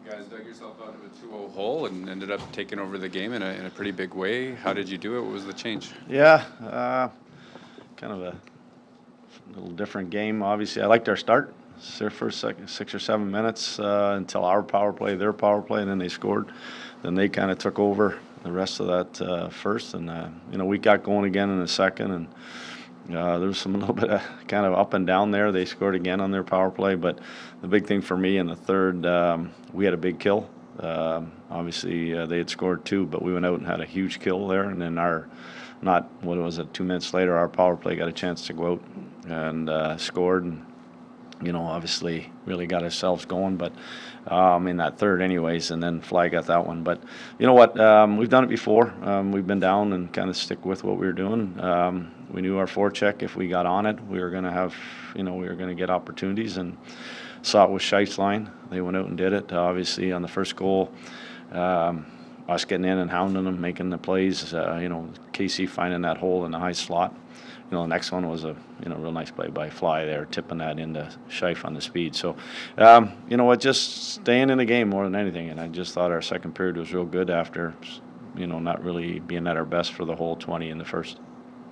You guys dug yourself out of a 2-0 hole and ended up taking over the game in a pretty big way. How did you do it? What was the change? Yeah, kind of a little different game. Obviously, I liked our start. Their first 6 or 7 minutes until our power play, their power play, and then they scored. Then they kind of took over the rest of that first, and we got going again in the second, and there was a little bit of kind of up and down there. They scored again on their power play, but the big thing for me in the third, we had a big kill. Obviously, they had scored 2, but we went out and had a huge kill there, and then what was it, 2 minutes later, our power play got a chance to go out and scored, and obviously really got ourselves going, but in that third anyways, and then Fly got that one. But you know what, we've done it before. We've been down and kind of stick with what we were doing. We knew our forecheck, if we got on it, we were going to have, we were going to get opportunities, and saw it with Scheif's line. They went out and did it. Obviously on the first goal, us getting in and hounding them, making the plays, Casey finding that hole in the high slot. The next one was a real nice play by Fly there, tipping that into Scheif on the speed. So, just staying in the game more than anything. And I just thought our second period was real good after, not really being at our best for the whole 20 in the first.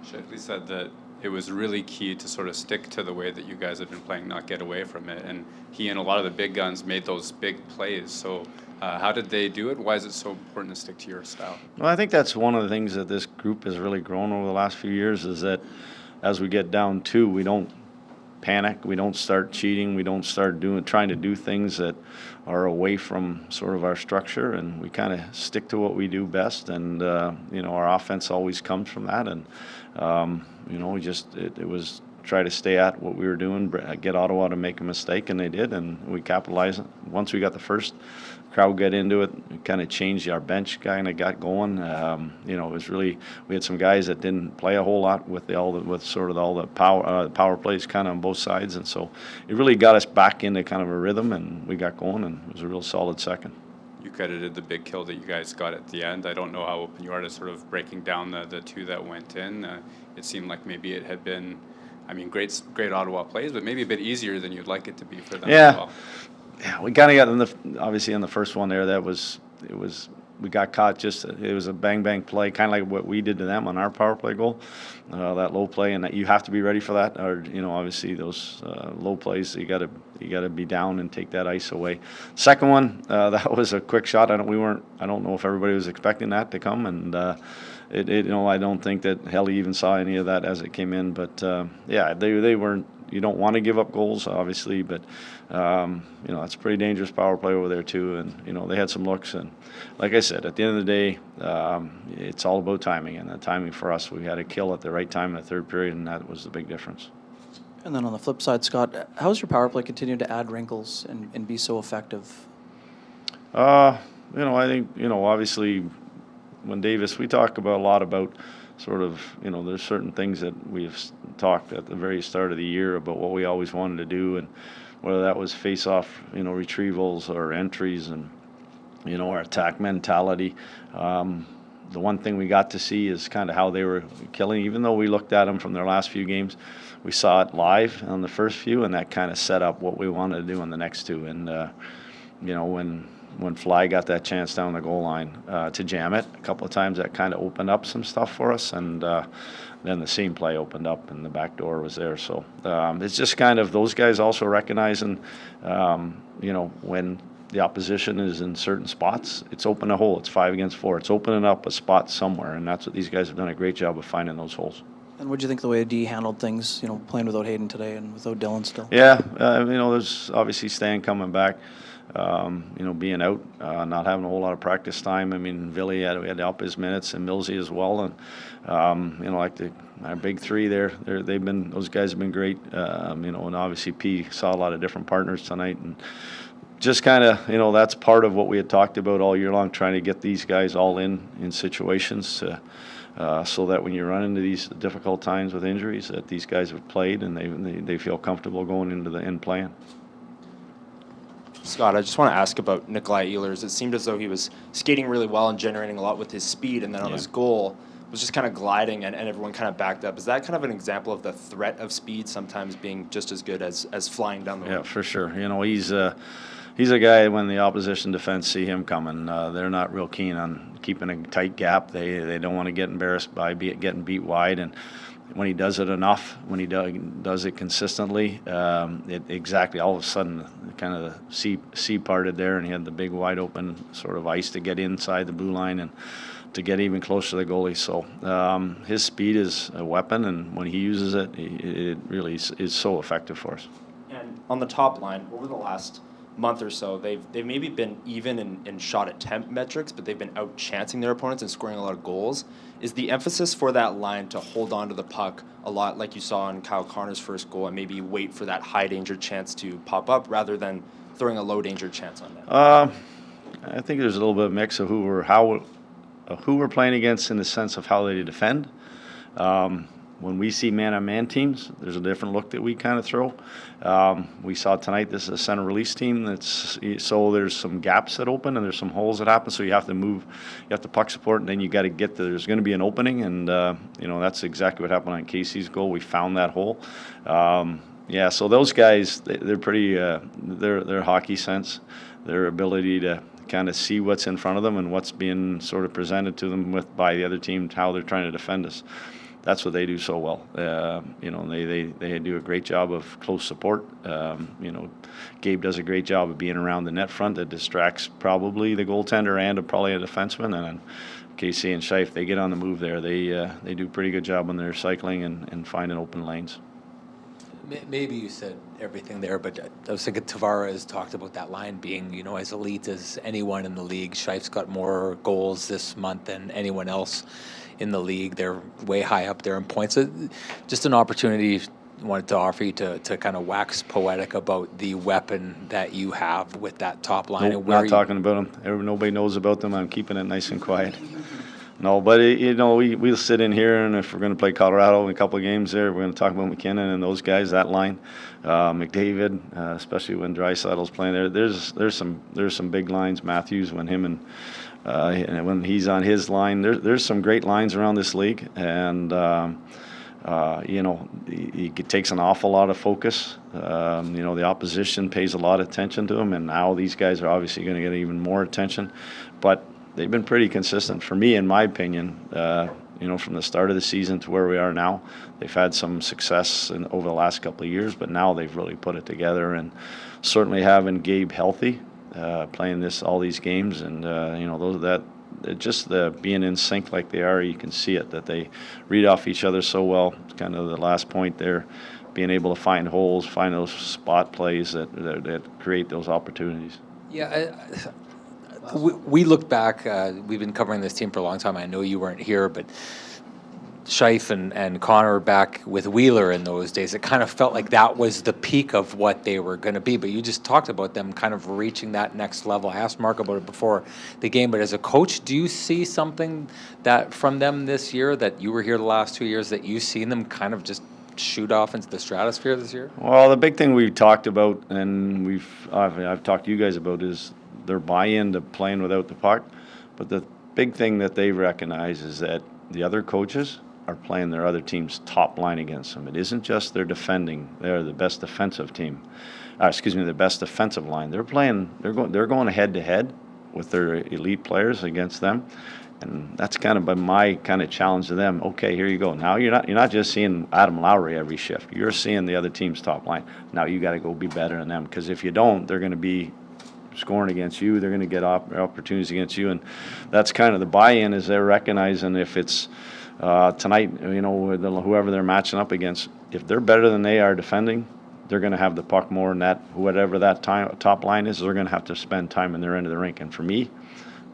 Scheifele said that it was really key to sort of stick to the way that you guys had been playing, not get away from it. And he and a lot of the big guns made those big plays. So how did they do it? Why is it so important to stick to your style? Well, I think that's one of the things that this group has really grown over the last few years, is that as we get down 2, we don't panic. We don't start cheating. We don't start trying to do things that are away from sort of our structure, and we kind of stick to what we do best. And our offense always comes from that. And it was try to stay at what we were doing, get Ottawa to make a mistake, and they did, and we capitalized. Once we got the first crowd get into it, kind of changed. Our bench kind of got going. It was really, we had some guys that didn't play a whole lot with all the power plays kind of on both sides, and so it really got us back into kind of a rhythm, and we got going, and it was a real solid second. You credited the big kill that you guys got at the end. I don't know how open you are to sort of breaking down the 2 that went in. It seemed like maybe it had been, great Ottawa plays, but maybe a bit easier than you'd like it to be for them as well. Yeah, we kind of got obviously in the first one there. We got caught. It was a bang play, kind of like what we did to them on our power play goal, that low play, and that you have to be ready for that. Or obviously those low plays, you got to be down and take that ice away. Second one, that was a quick shot. I don't know if everybody was expecting that to come, and I don't think that Helly even saw any of that as it came in. But they weren't. You don't want to give up goals, obviously, but that's a pretty dangerous power play over there too. And they had some looks, and like I said, at the end of the day, it's all about timing. And the timing for us, we had a kill at the right time in the third period, and that was the big difference. And then on the flip side, Scott, how's your power play continue to add wrinkles and be so effective? I think obviously when Davis, we talk a lot about sort of, there's certain things that we've talked at the very start of the year about what we always wanted to do, and whether that was face-off, retrievals or entries, and, our attack mentality. The one thing we got to see is kind of how they were killing. Even though we looked at them from their last few games, we saw it live on the first few, and that kind of set up what we wanted to do on the next 2. And, when Fly got that chance down the goal line to jam it a couple of times, that kind of opened up some stuff for us, and then the seam play opened up and the back door was there. So it's just kind of those guys also recognizing, when the opposition is in certain spots, it's open a hole. It's 5 against 4. It's opening up a spot somewhere, and that's what these guys have done a great job of finding those holes. And what do you think the way D handled things, playing without Hayden today and without Dylan still? Yeah, there's obviously Stan coming back. Being out, not having a whole lot of practice time. Villy we had to up his minutes, and Millsy as well. And our big 3 there, those guys have been great. And obviously P saw a lot of different partners tonight, and just kind of that's part of what we had talked about all year long, trying to get these guys all in situations so that when you run into these difficult times with injuries, that these guys have played and they feel comfortable going into the end playing. Scott, I just want to ask about Nikolai Ehlers. It seemed as though he was skating really well and generating a lot with his speed, and then on his goal was just kind of gliding, and everyone kind of backed up. Is that kind of an example of the threat of speed sometimes being just as good as flying down the road? Yeah, for sure. he's a guy when the opposition defense see him coming, they're not real keen on keeping a tight gap. They don't want to get embarrassed by getting beat wide, and when he does it enough, when he does it consistently, exactly all of a sudden kind of the sea parted there, and he had the big wide open sort of ice to get inside the blue line and to get even closer to the goalie. So his speed is a weapon, and when he uses it, it really is so effective for us. And on the top line, over the last month or so, they've maybe been even in shot attempt metrics, but they've been out-chancing their opponents and scoring a lot of goals. Is the emphasis for that line to hold on to the puck a lot like you saw in Kyle Connor's first goal and maybe wait for that high-danger chance to pop up rather than throwing a low-danger chance on net? I think there's a little bit of mix of who we're playing against in the sense of how they defend. When we see man-on-man teams, there's a different look that we kind of throw. We saw tonight this is a center release team, so there's some gaps that open and there's some holes that happen. So you have to move, you have to puck support, and then you got to get there's going to be an opening, and that's exactly what happened on Casey's goal. We found that hole. So those guys, they're pretty. Their hockey sense, their ability to kind of see what's in front of them and what's being sort of presented to them by the other team, how they're trying to defend us. That's what they do so well. They do a great job of close support. Gabe does a great job of being around the net front that distracts probably the goaltender and probably a defenseman. And then Casey and Scheif, they get on the move there. They do a pretty good job when they're cycling and finding open lanes. Maybe you said everything there, but I was thinking Tavares talked about that line being, as elite as anyone in the league. Scheif's got more goals this month than anyone else in the league. They're way high up there in points. Just an opportunity I wanted to offer you to kind of wax poetic about the weapon that you have with that top line. Nope, not talking about them. Nobody knows about them. I'm keeping it nice and quiet. No, but we'll sit in here, and if we're going to play Colorado in a couple of games there, we're going to talk about McKinnon and those guys, that line, McDavid, especially when Draisaitl's playing there. There's some big lines. Matthews, when him and when he's on his line, there's some great lines around this league, and he takes an awful lot of focus. The opposition pays a lot of attention to him, and now these guys are obviously going to get even more attention, but they've been pretty consistent for me, in my opinion. From the start of the season to where we are now, they've had some success over the last couple of years, but now they've really put it together. And certainly having Gabe healthy, playing all these games, and just the being in sync like they are, you can see it that they read off each other so well. It's kind of the last point there, being able to find holes, find those spot plays that create those opportunities. Yeah. We look back, we've been covering this team for a long time. I know you weren't here, but Scheif and Connor back with Wheeler in those days, it kind of felt like that was the peak of what they were going to be. But you just talked about them kind of reaching that next level. I asked Mark about it before the game, but as a coach, do you see something that from them this year that you were here the last 2 years that you've seen them kind of just shoot off into the stratosphere this year? Well, the big thing we've talked about, and I've talked to you guys about, is their buy-in to playing without the puck. But the big thing that they recognize is that the other coaches are playing their other team's top line against them. It isn't just they're defending; they're the best defensive team. The best defensive line. They're going head to head with their elite players against them, and that's kind of been my kind of challenge to them. Okay, here you go. Now you're not just seeing Adam Lowry every shift. You're seeing the other team's top line. Now you got to go be better than them, because if you don't, they're going to be scoring against you. They're going to get opportunities against you, and that's kind of the buy-in, is they're recognizing if it's tonight, whoever they're matching up against, if they're better than they are defending, they're going to have the puck more, and that whatever that top line is, they're going to have to spend time in their end of the rink. And for me,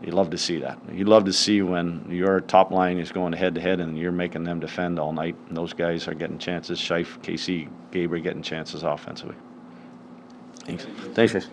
you love to see that. You love to see when your top line is going head to head and you're making them defend all night, and those guys are getting chances. Scheif, Casey, Gabe are getting chances offensively. Thanks, guys.